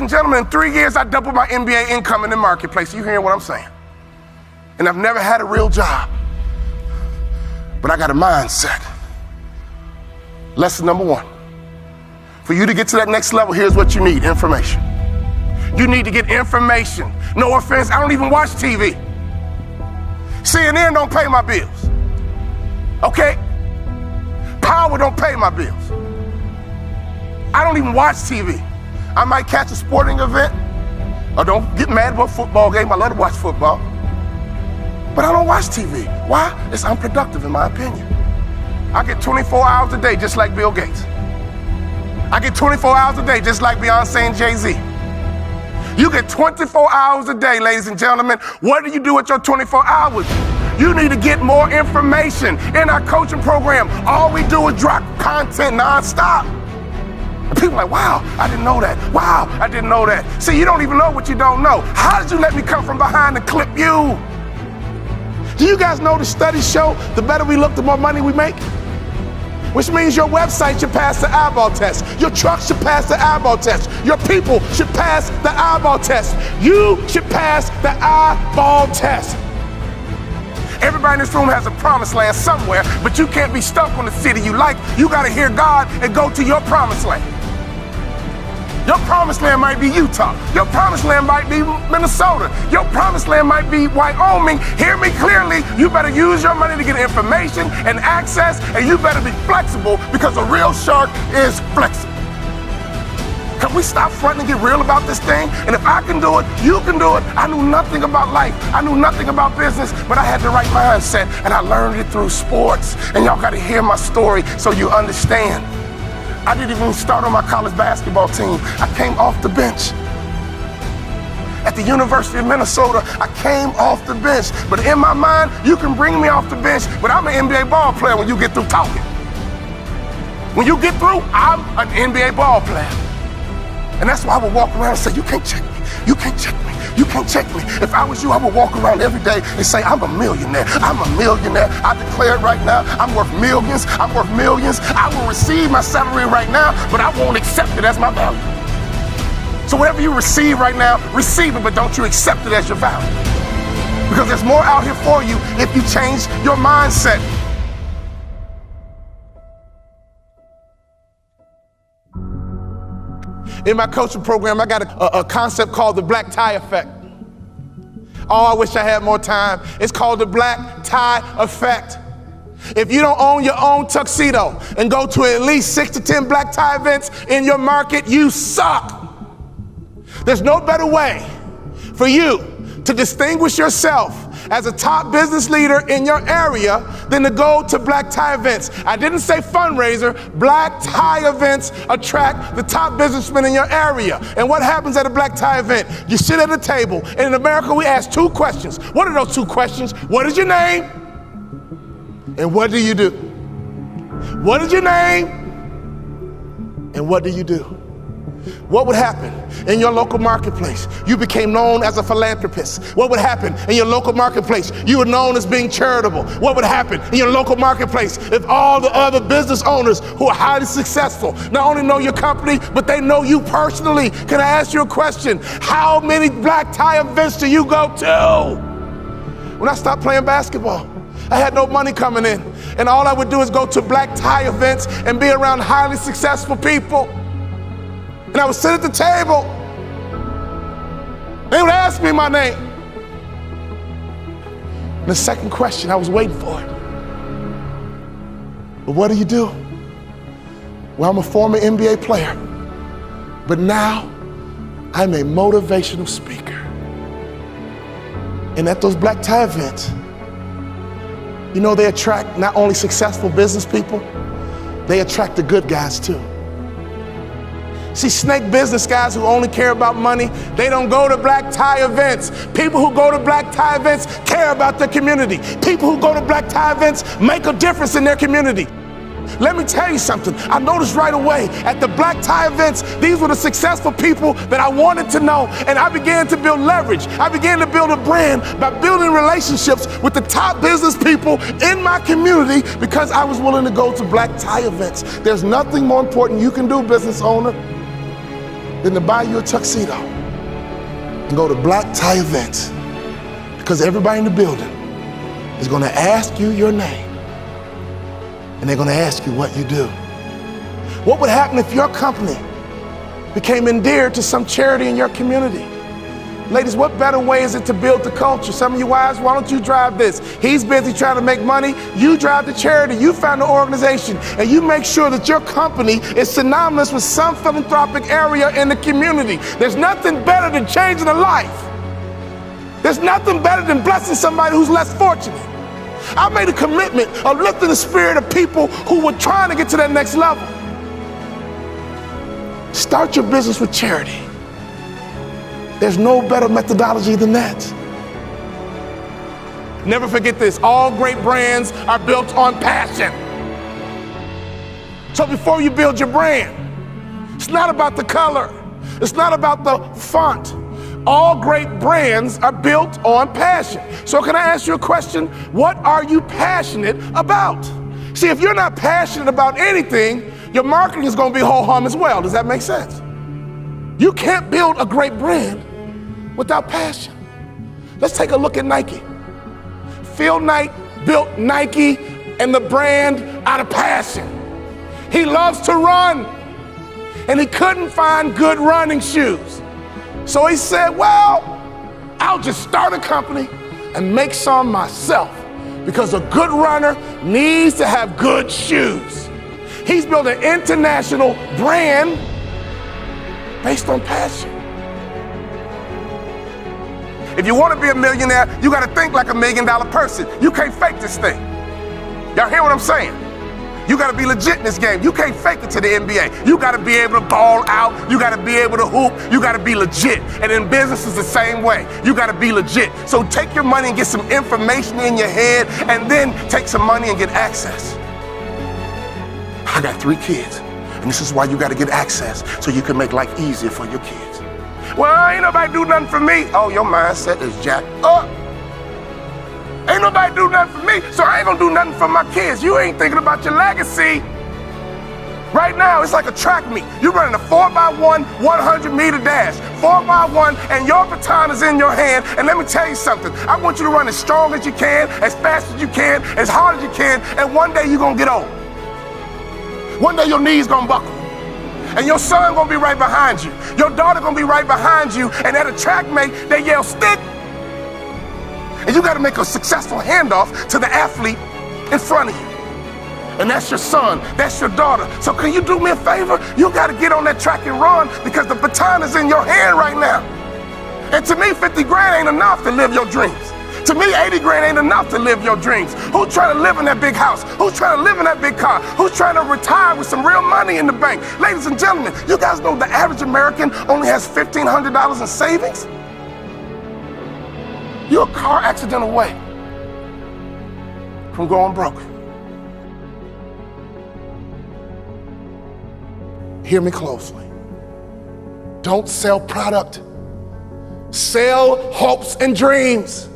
and gentlemen, in 3 years, I doubled my MBA income in the marketplace. You hearing what I'm saying? And I've never had a real job, but I got a mindset. Lesson number 1. For you to get to that next level, here's what you need: information. You need to get information. No offense, I don't even watch TV. CNN don't pay my bills. Okay? Power don't pay my bills. I don't even watch TV. I might catch a sporting event, or don't get mad about a football game. I love to watch football. But I don't watch TV. Why? It's unproductive in my opinion. I get 24 hours a day just like Bill Gates. I get 24 hours a day just like Beyonce and Jay-Z. You get 24 hours a day, ladies and gentlemen. What do you do with your 24 hours? You need to get more information. In our coaching program, all we do is drop content nonstop. And people are like, wow, I didn't know that. Wow, I didn't know that. See, you don't even know what you don't know. How did you let me come from behind and clip you? Do you guys know the studies show the better we look, the more money we make? Which means your website should pass the eyeball test. Your truck should pass the eyeball test. Your people should pass the eyeball test. You should pass the eyeball test. Everybody in this room has a promised land somewhere, but you can't be stuck on the city you like. You got to hear God and go to your promised land. Your promised land might be Utah. Your promised land might be Minnesota. Your promised land might be Wyoming. Hear me clearly. You better use your money to get information and access, and you better be flexible, because a real shark is flexible. Can we stop fronting and get real about this thing? And if I can do it, you can do it. I knew nothing about life. I knew nothing about business, but I had the right mindset, and I learned it through sports. And y'all got to hear my story so you understand. I didn't even start on my college basketball team. I came off the bench. At the University of Minnesota, I came off the bench. But in my mind, you can bring me off the bench, but I'm an NBA ball player when you get through talking. When you get through, I'm an NBA ball player. And that's why I would walk around and say, you can't check me. You can't check me. You can't check me. If I was you, I would walk around every day and say, I'm a millionaire. I'm a millionaire. I declare it right now. I'm worth millions. I'm worth millions. I will receive my salary right now, but I won't accept it as my value. So whatever you receive right now, receive it, but don't you accept it as your value. Because there's more out here for you if you change your mindset. In my coaching program, I got a concept called the black tie effect. Oh, I wish I had more time. It's called the black tie effect. If you don't own your own tuxedo and go to at least 6 to 10 black tie events in your market, you suck. There's no better way for you to distinguish yourself as a top business leader in your area than to go to black tie events. I didn't say fundraiser. Black tie events attract the top businessmen in your area. And what happens at a black tie event? You sit at a table, and in America we ask 2 questions. What are those 2 questions? What is your name? And what do you do? What is your name? And what do you do? What would happen in your local marketplace? You became known as a philanthropist. What would happen in your local marketplace? You were known as being charitable. What would happen in your local marketplace if all the other business owners who are highly successful not only know your company, but they know you personally? Can I ask you a question? How many black tie events do you go to? When I stopped playing basketball, I had no money coming in, and all I would do is go to black tie events and be around highly successful people. And I would sit at the table. They would ask me my name. And the second question, I was waiting for it. But what do you do? Well, I'm a former NBA player, but now I'm a motivational speaker. And at those black tie events, you know, they attract not only successful business people, they attract the good guys too. See, snake business guys who only care about money, they don't go to black tie events. People who go to black tie events care about their community. People who go to black tie events make a difference in their community. Let me tell you something. I noticed right away at the black tie events, these were the successful people that I wanted to know, and I began to build leverage. I began to build a brand by building relationships with the top business people in my community because I was willing to go to black tie events. There's nothing more important you can do, business owner, than to buy you a tuxedo and go to black tie events, because everybody in the building is going to ask you your name and they're going to ask you what you do. What would happen if your company became endeared to some charity in your community? Ladies, what better way is it to build the culture? Some of you wives, why don't you drive this? He's busy trying to make money. You drive the charity. You found the organization, and you make sure that your company is synonymous with some philanthropic area in the community. There's nothing better than changing a life. There's nothing better than blessing somebody who's less fortunate. I made a commitment of lifting the spirit of people who were trying to get to that next level. Start your business with charity. There's no better methodology than that. Never forget this, all great brands are built on passion. So before you build your brand, it's not about the color, it's not about the font. All great brands are built on passion. So can I ask you a question? What are you passionate about? See, if you're not passionate about anything, your marketing is going to be ho-hum as well. Does that make sense? You can't build a great brand without passion. Let's take a look at Nike. Phil Knight built Nike and the brand out of passion. He loves to run, and he couldn't find good running shoes. So he said, well, I'll just start a company and make some myself, because a good runner needs to have good shoes. He's built an international brand based on passion. If you want to be a millionaire, you got to think like $1 million person. You can't fake this thing. Y'all hear what I'm saying? You got to be legit in this game. You can't fake it to the NBA. You got to be able to ball out. You got to be able to hoop. You got to be legit. And in business, it's the same way. You got to be legit. So take your money and get some information in your head, and then take some money and get access. I got 3 kids, and this is why you got to get access, so you can make life easier for your kids. Well, ain't nobody do nothing for me. Oh, your mindset is jacked up. Ain't nobody do nothing for me, so I ain't gonna do nothing for my kids. You ain't thinking about your legacy. Right now, it's like a track meet. You're running a 4x1, 100-meter dash. 4x1, and your baton is in your hand. And let me tell you something. I want you to run as strong as you can, as fast as you can, as hard as you can, and one day you're gonna get old. One day your knees gonna buckle. And your son gonna be right behind you. Your daughter gonna be right behind you, and at a track meet, they yell, stick. And you got to make a successful handoff to the athlete in front of you. And that's your son, that's your daughter. So can you do me a favor? You got to get on that track and run, because the baton is in your hand right now. And to me, 50 grand ain't enough to live your dreams. To me, 80 grand ain't enough to live your dreams. Who's trying to live in that big house? Who's trying to live in that big car? Who's trying to retire with some real money in the bank? Ladies and gentlemen, you guys know the average American only has $1,500 in savings? You're a car accident away from going broke. Hear me closely. Don't sell product. Sell hopes and dreams.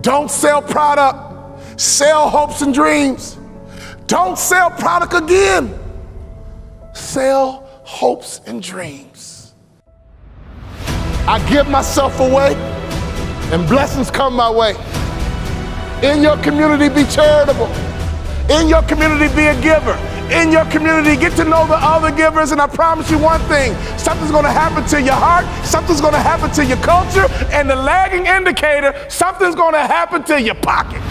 Don't sell product. Sell hopes and dreams. Don't sell product again. Sell hopes and dreams. I give myself away, and blessings come my way. In your community, be charitable. In your community, be a giver. In your community, get to know the other givers, and I promise you one thing, something's gonna happen to your heart, something's gonna happen to your culture, and the lagging indicator, something's gonna happen to your pocket.